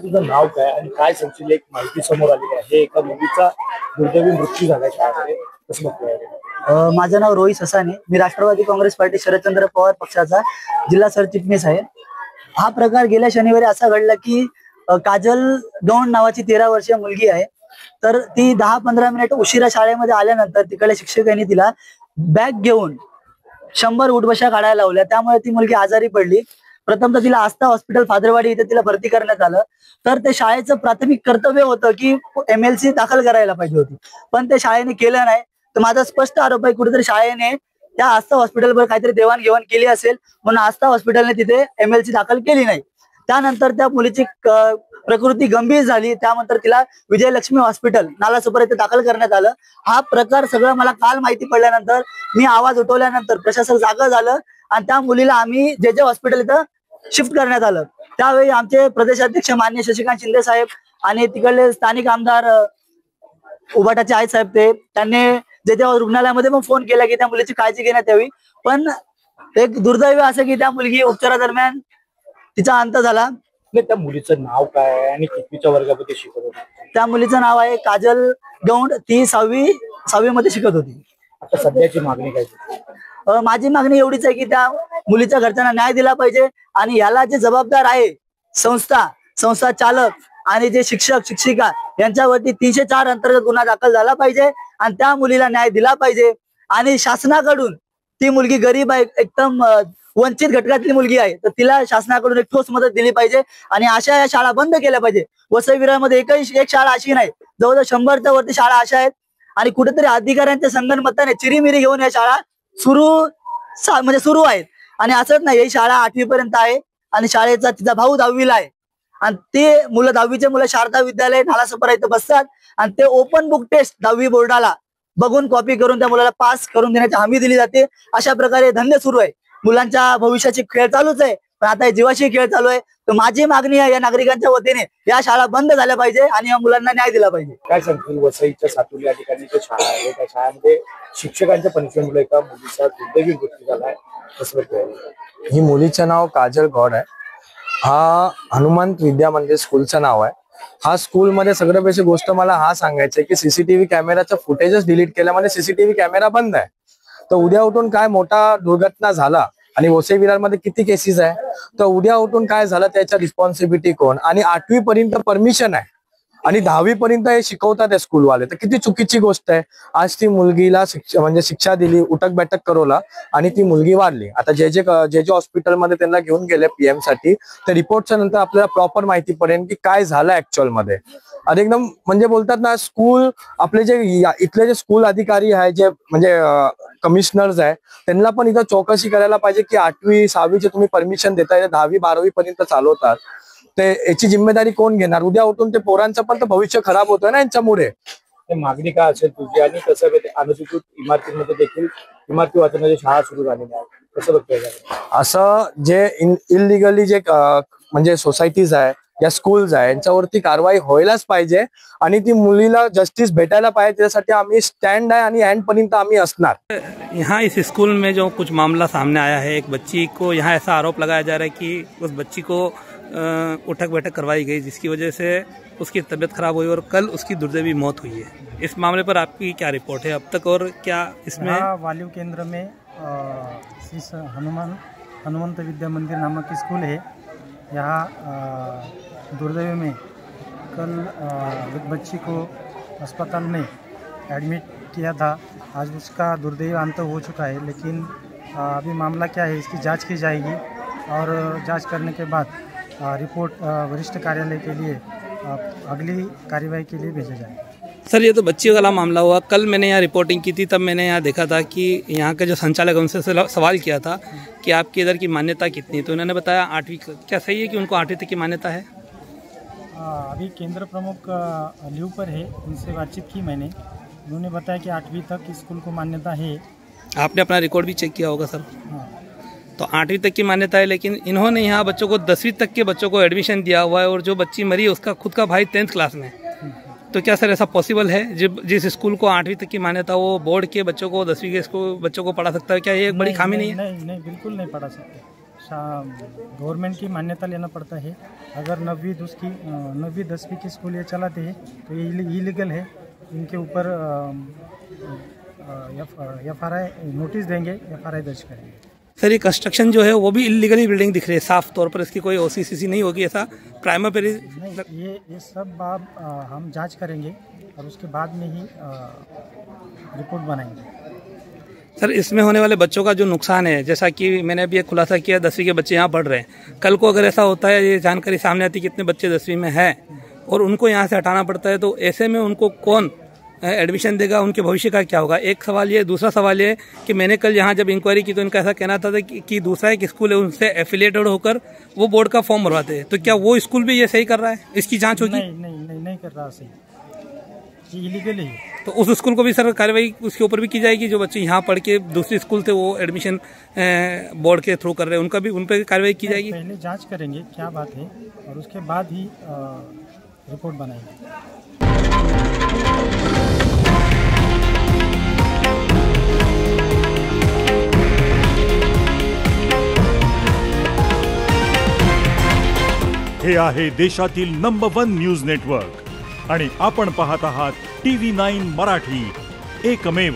तुझं नाव काय आणि काय सांगशील? एक माहिती समोर आलेली आहे, एका मुलीचा दुर्दैवी मृत्यू झाला शाळेमध्ये, कसं बघतोय? माझं नाव रोहित ससाने, मी राष्ट्रवादी काँग्रेस पार्टी शरदचंद्र पवार पक्षाचा जिल्हा सरचिटणीस आहे। हा प्रकार गेल्या शनिवारी असा घडला की काजल गौंड नावाची 13 वर्षीय मुलगी आहे। तर ती 10-15 मिनिट उशिरा शाळेमध्ये आल्यानंतर तिकडे शिक्षकांनी तिला बॅग घेऊन 100 उठबशा काढायला लावल्या, त्यामुळे ती मुलगी आजारी पडली। प्रथमतः तिला आस्था हॉस्पिटल फादरवाडी इथे तिला भरती करण्यात आलं। तर ते शाळेचं प्राथमिक कर्तव्य होतं की MLC दाखल करायला पाहिजे होती, पण ते शाळेने केलं नाही। तर माझा स्पष्ट आरोप आहे कुठेतरी शाळेने त्या आस्था हॉस्पिटलवर काहीतरी देवाणघेवाण केली असेल, म्हणून आस्था हॉस्पिटलने तिथे MLC दाखल केली नाही। त्यानंतर त्या मुलीची प्रकृती गंभीर झाली, त्यानंतर तिला विजयलक्ष्मी हॉस्पिटल नालासोपारा इथे दाखल करण्यात आलं। हा प्रकार सगळं मला काल माहिती पडल्यानंतर मी आवाज उठवल्यानंतर प्रशासन जागा झालं आणि त्या मुलीला आम्ही जे हॉस्पिटल इथं शिफ्ट करण्यात आलं। त्यावेळी आमचे प्रदेशाध्यक्ष माननीय शशिकांत शिंदे साहेब आणि तिकडले स्थानिक आमदार उबाटाचे आहेत साहेब, त्यांनी जे रुग्णालयामध्ये पण फोन केला की त्या मुलीची काळजी घेण्यात यावी। पण एक दुर्दैव असं की त्या मुलगी उपचारादरम्यान तिचा अंत झाला। त्या मुलीचं नाव काय आहे आणि कितवीच्या वर्गामध्ये शिकत होती? त्या मुलीचं नाव आहे काजल गौंड, ती 6वी मध्ये शिकत होती। आता सध्याची मागणी काय? माझी मागणी एवढीच आहे की त्या मुलीच्या घरच्यांना न्याय दिला पाहिजे आणि याला जे जबाबदार आहे संस्था चालक आणि जे शिक्षक शिक्षिका यांच्यावरती 304 अंतर्गत गुन्हा दाखल झाला पाहिजे आणि त्या मुलीला न्याय दिला पाहिजे। आणि शासनाकडून ती मुलगी गरीब आहे, एकदम वंचित घटकातली मुलगी आहे, तर तिला शासनाकडून एक ठोस मदत दिली पाहिजे आणि अशा या शाळा बंद केल्या पाहिजे। वसई विरारमध्ये एक शाळा अशी नाही, जवळजवळ 100च्या वरती शाळा अशा आहेत आणि कुठेतरी अधिकाऱ्यांच्या संगनमताने चिरीमिरी घेऊन या शाळा सुरू आहेत। आणि असंच नाही, ही शाळा 8वी पर्यंत आहे आणि शाळेचा तिचा भाऊ 10वीला आहे आणि ते मुलं 10वीचे मुलं शारदा विद्यालय नालासोपारा इथं बसतात आणि ते ओपन बुक टेस्ट 10वी बोर्डाला बघून कॉपी करून त्या मुलाला पास करून देण्याची हमी दिली जाते। अशा प्रकारे धंदे सुरू आहे, मुलांच्या भविष्याची खेळ चालूच आहे, पण आता जीवाशी खेळ चालू आहे। तर माझी मागणी आहे या नागरिकांच्या वतीने या शाळा बंद झाल्या पाहिजे आणि या मुलांना न्याय दिला पाहिजे। काय सांगतील? वसईच्या सातुली या ठिकाणी जे शाळा आहे, त्या शाळेमध्ये शिक्षकांच्या पनिशमेंटमुळे एका मुलीचा दुर्दैवी मृत्यू झालाय, कसं बघतोय? ही मुलीचं नाव काजल गौड आहे। हा हनुमंत विद्या मंदिर स्कूलचं नाव आहे। हा स्कूलमध्ये सगळ्यात बेसिक गोष्ट मला हा सांगायचं की CCTV कॅमेराचं फुटेजच डिलीट केल्यामध्ये CCTV कॅमेरा बंद आहे। तर उद्या उठून काय मोठा दुर्घटना झाला आणि वसई विरारमध्ये किती केसेस आहे, तर उद्या उठून काय झालं त्याच्या रिस्पॉन्सिबिलिटी कोण? आणि 8वी पर्यंत परमिशन आहे आणि 10वी पर्यंत हे शिकवतात स्कूलवाले, तर किती चुकीची गोष्ट आहे। आज ती मुलगीला शिक्षा दिली, उठक बैठक करवला आणि ती मुलगी वाढली। आता जे हॉस्पिटलमध्ये त्यांना घेऊन गेले PM साठी, तर रिपोर्टच्या नंतर आपल्याला प्रॉपर माहिती पडेल की काय झालं ऍक्च्युअल मध्ये। आणि एकदम म्हणजे बोलतात ना, स्कूल आपले इथले जे स्कूल अधिकारी आहे, जे कमिशनर्स आहे, त्यांना पण इथं चौकशी करायला पाहिजे की 8वी 6वीचे तुम्ही परमिशन देताय, 10वी 12वी पर्यंत चालवतात, ते याची जिम्मेदारी कोण घेणार? उद्या उठून ते पोरांचं पण तर भविष्य खराब होतोय ना यांच्यामुळे। मागणी काय असेल तुझी? आणि कसं अनुसूचित इमारतींमध्ये देखील इमारती वाचवण्याची शाळा सुरू झालेली आहे, कसं बघतोय? असं जे इलिगली जे सोसायटीज आहे या स्कूल्स आहे यांच्यावरती कारवाई व्हायलाच पाहिजे आणि ती मुलीला जस्टिस भेटायला पाहिजे। त्यासाठी आम्ही स्टँड आहे आणि एंड पर्यंत आम्ही असणार। यहाँ इस स्कूल में जो कुछ मामला सामने आया है, एक बच्ची को यहाँ ऐसा आरोप लगाया जा रहा है कि उस बच्ची को उठक बैठक करवाई गई, जिसकी वजह से उसकी तबीयत खराब हुई और कल उसकी दुर्दैवी मौत हुई है। इस मामले पर आपकी क्या रिपोर्ट है अब तक, और क्या इसमें? वालिव केंद्र में श्री हनुमंत विद्या मंदिर नामक की स्कूल है। यहाँ दुर्दैवी में कल एक बच्ची को अस्पताल में एडमिट किया था। आज उसका दुर्दैवी अंत हो चुका है, लेकिन अभी मामला क्या है इसकी जांच की जाएगी और जांच करने के बाद रिपोर्ट वरिष्ठ कार्यालय के लिए अगली कार्रवाई के लिए भेजा जाएगा। सर, ये तो बच्ची वाला मामला हुआ। कल मैंने यहाँ रिपोर्टिंग की थी, तब मैंने यहाँ देखा था कि यहाँ के जो संचालक उनसे सवाल किया था कि आपकी इधर की मान्यता कितनी, तो उन्होंने बताया 8वीं। क्या सही है कि उनको 8वीं तक की मान्यता है? अभी केंद्र प्रमुख लीव पर है, उनसे बातचीत की मैंने, उन्होंने बताया कि 8वीं तक स्कूल को मान्यता है। आपने अपना रिकॉर्ड भी चेक किया होगा सर? हाँ। तो 8वीं तक की मान्यता है, लेकिन इन्होंने यहाँ बच्चों को 10वीं तक के बच्चों को एडमिशन दिया हुआ है और जो बच्ची मरी उसका खुद का भाई 10th क्लास में। तो क्या सर ऐसा पॉसिबल है जिस स्कूल को 8वीं तक की मान्यता वो बोर्ड के बच्चों को 10वीं के बच्चों को पढ़ा सकता है? क्या ये एक बड़ी खामी नहीं है? नहीं, बिल्कुल नहीं पढ़ा सकते। गवर्नमेंट की मान्यता लेना पड़ता है। अगर 9वीं-10वीं की स्कूल ये चलाते हैं तो ये इलीगल है। इनके ऊपर FRI नोटिस देंगे, FRI दर्ज करेंगे। सर ये कंस्ट्रक्शन जो है वो भी इलीगली बिल्डिंग दिख रही है, साफ तौर पर इसकी कोई OCCC नहीं होगी, ऐसा प्राइमरी नहीं, ये सब बात हम जांच करेंगे और उसके बाद में ही रिपोर्ट बनाएंगे। सर इसमें होने वाले बच्चों का जो नुकसान है, जैसा कि मैंने अभी एक खुलासा किया, 10वीं के बच्चे यहाँ पढ़ रहे हैं, कल को अगर ऐसा होता है, ये जानकारी सामने आती है कितने बच्चे 10वीं में हैं और उनको यहाँ से हटाना पड़ता है, तो ऐसे में उनको कौन एडमिशन देगा, उनके भविष्य का क्या होगा? एक सवाल ये। दूसरा सवाल ये कि मैंने कल यहाँ जब इंक्वायरी की तो इनका ऐसा कहना था कि दूसरा एक स्कूल है उनसे एफिलिएटेड होकर वो बोर्ड का फॉर्म भरवाते हैं, तो क्या वो स्कूल भी ये सही कर रहा है? इसकी जाँच होगी? नहीं कर रहा सही, ये इलीगल है। तो उस स्कूल को भी सर कार्रवाई उसके ऊपर भी की जाएगी? जो बच्चे यहाँ पढ़ के दूसरे स्कूल थे वो एडमिशन बोर्ड के थ्रू कर रहे हैं, उनका भी उन पर कार्रवाई की जाएगी? पहले जांच करेंगे क्या बात है और उसके बाद ही रिपोर्ट बनाएंगे। हे आहे देशातील नंबर 1 न्यूज नेटवर्क आणि आपण पाहत आहात TV9 मराठी, एकमेव।